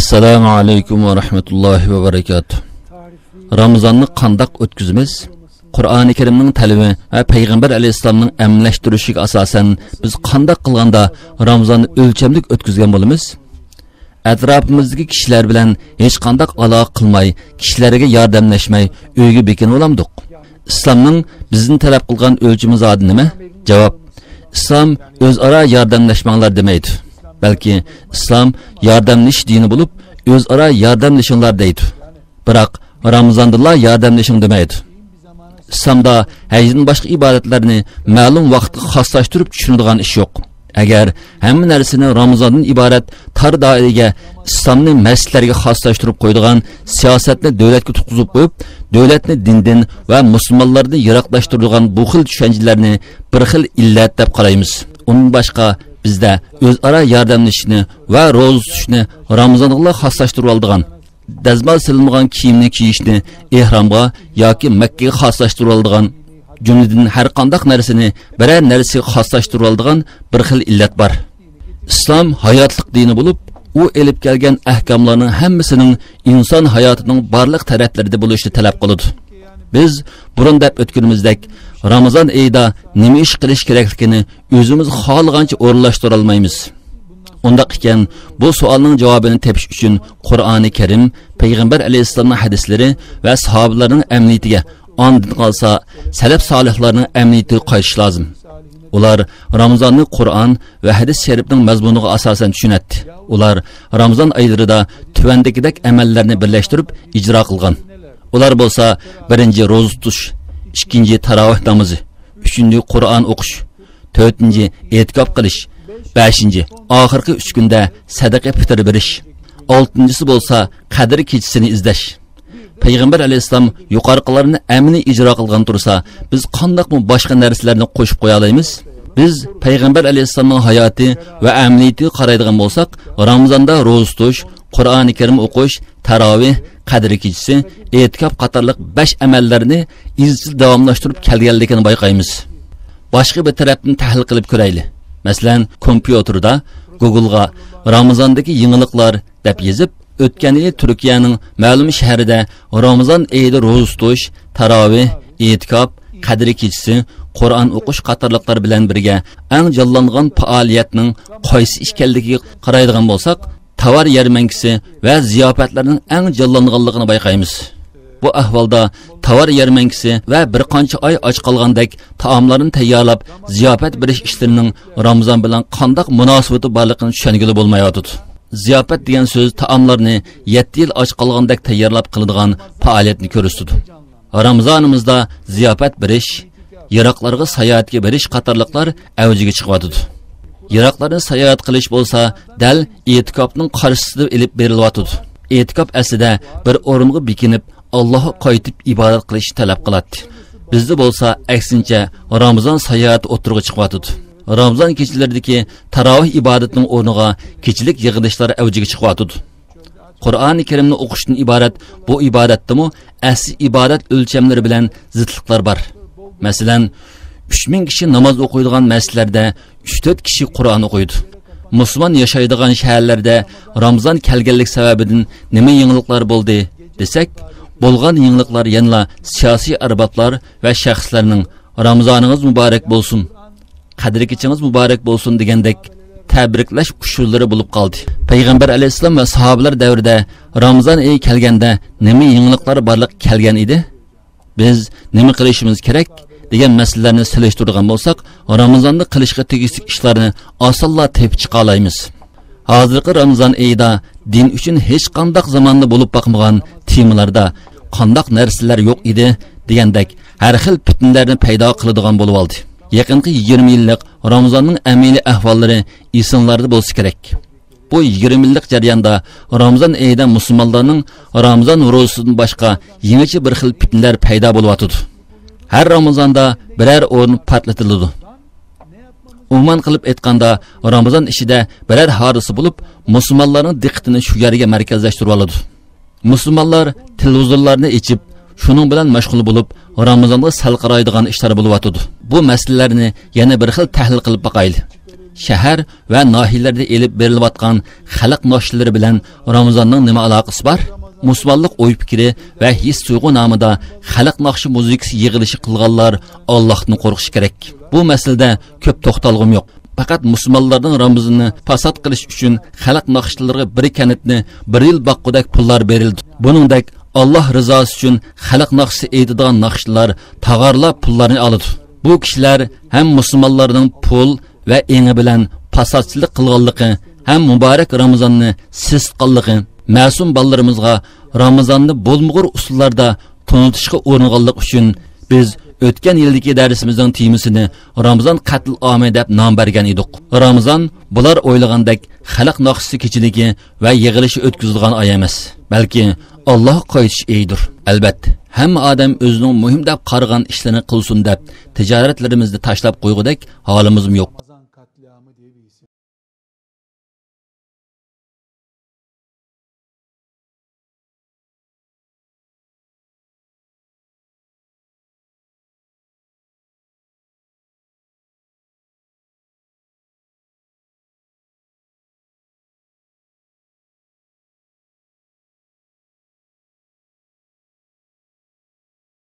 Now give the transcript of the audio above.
Assalamu alaykum wa rahmatullahi wa barakatuh. Ramazanni qandaq o'tkazamiz? Qur'oni Karimning talabi va Payg'ambar alayhisolamning amlashtirishiga asosan biz qandaq qilganda Ramazanni o'lchamlik o'tkazgan bo'lamiz? Atrofimizdagi kishilar bilan hech qandaq aloqa qilmay, kishilarga yordamlashmay uyga bekinib olamdik. Islomning bizni talab qilgan o'lchimiz adi nima? Javob: Islom o'zaro yordamlashmanglar demaydi. Balki islom yordamlash dini bo'lib, o'zaro yordamlashinglar deydi. Biroq Ramazonda yordamlashing demaydi. İslamda hajdan boshqa ibodatlarni ma'lum vaqtga xoslashtirib tushunadigan ish yo'q. Agar hamma narsani Ramazondan iborat tar doiraga islomning masjidlariga xoslashtirib qo'ydigan siyosatni davlatga tutqizib qo'yib, davlatni dindan va musulmonlardan yiroqlashtiradigan bu xil tushunchalarni bir xil illat deb qaraymiz. Undan boshqa bizda o'zaro yordamlashishni va ro'za tutishni Ramazonga xoslashtirib oldigan, dazmal silinmagan kiyimni kiyishni ehromga yoki Makkaga xoslashtirib oldigan, jumladan har qanday narsani biror narsaga xoslashtirib oldigan bir xil illat bor. Islom hayotlik dini bo'lib, u elib kelgan ahkomlarning hammasining inson hayotining barliq taraflarida bo'lishni talab qiladi. Biz burun deb o'tganimizdek Ramazon oyida nima ish qilish kerakligini o'zimiz xohlagancha o'rinlashtira olmaymiz. Undaq ekan, bu savolning javobini tepish uchun Qur'oni Karim, Payg'ambar alayhisolamning hadislari va sahobalarning amniyatiga, ondan qolsa salaf solihlarning amniyatiga qaytish lozim. Ular Ramazonni Qur'on va hadis sharifning mazmuniga asosan tushunadi. Ular Ramazon oylarida tuvandagidek amallarni birlashtirib ijro qilgan. Ular bo'lsa, birinchi ro'za tutish, ikkinchi tarovih namozi, uchinchi Qur'on o'qish, to'rtinchi e'tikof qilish, beshinchi oxirgi 3 kunda sadaqa fitr berish, oltinchisi bo'lsa qadr kechasini izlash. Payg'ambar alayhisolam yuqoriqilarni amni ijro qilgan tursa, biz qandoqmi boshqa narsalarni qo'shib qo'ya olamiz? Biz Payg'ambar alayhisolamning hayoti va amniyatiga qaraydigan bo'lsak, Ramazonda ro'za tutish, Qur'oni Karim o'qish, tarovih, qadr kechasi, e'tikof qatorliq 5 amallarni izchil davomlashtirib kelganligini bayqaymiz. Boshqa bir tarafni tahlil qilib ko'rayli. Masalan, kompyuterda Google'ga Ramazondagi yangiliklar deb yozib, o'tgan yil Turkiyaning ma'lum shahrida Ramazon oyida ro'za tutish, tarovih, e'tikof, qadr kechasi, Qur'on o'qish qatorliqlar bilan birga eng jonlangan faoliyatning qaysi ekanligiga qaraydigan bo'lsak, tovar yarmankisi va ziyofatlarning eng jonlanganligini bayqaymiz. Bu ahvolda tovar yarmankisi va bir qancha oy och qolgandek taomlarni tayyorlab ziyofat berish ishlarining Ramazon bilan qanday munosabati borligini tushungili bo'lmayotdi. Ziyofat degan so'z taomlarni 7 yil och qolgandek tayyorlab qiladigan faoliyatni ko'rsatadi. Ramazonimizda ziyofat berish, yiroqlarga sayohatga berish qatorliqlar avjiga chiqyapti. Yiroqlarni sayohat qilish bo'lsa, dal e'tikofning qarshisida elib berilyapti. E'tikof aslida bir o'ringa bekinib, Allohga qaytib ibodat qilish talab qiladi. Bizda bo'lsa, aksincha Ramazon sayohati o'tirg'i chiqyapti. Ramazon kechalaridagi tarovih ibodatining o'rniga kechilik yig'ilishlar avjiga chiqyapti. Qur'oni Karimni o'qishdan iborat bu ibodatdimi asli ibodat o'lchamlari bilan zidliklar bor. Masalan, 3000 kishi namoz o'qiydigan masjidlarda 3-4 kishi Qur'on o'qiydi. Musulmon yashaydigan shaharlarda Ramazon kelganlik sababidan nima yangiliklar bo'ldi desak, bo'lgan yangiliklar yana siyosiy arboblar va shaxslarning Ramazoningiz muborak bo'lsin, qadr kechangiz muborak bo'lsin degandek tabriklash usullari bo'lib qoldi. Payg'ambar alayhisolam va sahobalar davrida Ramazon oyi kelganda nima yangiliklar borliq kelgan edi? Biz nima qilishimiz kerak degan masalalarni silishtirgan bo'lsak, Ramazonda qilishga tegishli ishlarni osonla tepib chiqa olamiz. Hozirgi Ramazon oyida din uchun hech qanday zamonda bo'lib boqmagan temalarda qanday narsalar yo'q edi degandek har xil fitnalarni paydo qiladigan bo'lib oldi. Yaqinqi 20 yillik Ramazonning amaliy ahvollari esinglarda bo'lsa kerak. Bu 20 yillik jarayonda Ramazon oyida musulmonlarning Ramazon ro'zasidan boshqa yangicha bir xil fitnalar paydo bo'lyapti. Har Ramazonda biror o'rin patlatiladi. Umuman qilib aytganda, Ramazon ishida biror hodisa bo'lib, musulmonlarning diqqatini shu yerga markazlashtirib oladi. Musulmonlar televizorlarni ochib, shuning bilan mashg'ul bo'lib, Ramazonda sal qaraydigan ishlar bo'lyapti. Bu masalalarni yana bir xil tahlil qilib boqaylik. shahar va nohiylarda elib berilayotgan xalq noshirlari bilan Ramazonning nima aloqasi bor? Musulmonlik o'y fikri va his tuyg'u nomida xalq naqshi muzikasi yig'ilishi qilganlar Allohdan qo'rqish kerak. Bu masalada ko'p to'xtalg'im yo'q. Faqat musulmonlarning Ramazonni fasod qilish uchun xalq naqshlariga bir kanitni 1 yil boqqudek pullar berildi. Buningdek Allah rizosi uchun xalq naqshi aytadigan naqshlar tag'arlab pullarni oladi. Bu kishilar ham musulmonlarning pul va engi bilan fasodchilik qilganligi, ham muborak Ramazonni sistqanligi, ma'sum bolallarimizga Ramazonni bo'lmag'ur usullarda tunutishga o'rnaganlik uchun biz o'tgan yildagi darsimizning temasini Ramazon qatl omi deb nom bergan edik. Ramazon bular o'ylagandek xalq naqshi kechiligi va yig'ilishi o'tkazilgan oy emas, balki Alloh qo'yish eydir. Albatta, hamma odam o'zining muhim deb qaragan ishlarini qilsin deb tijoratlarimizni tashlab qo'ygudek holimiz yo'q.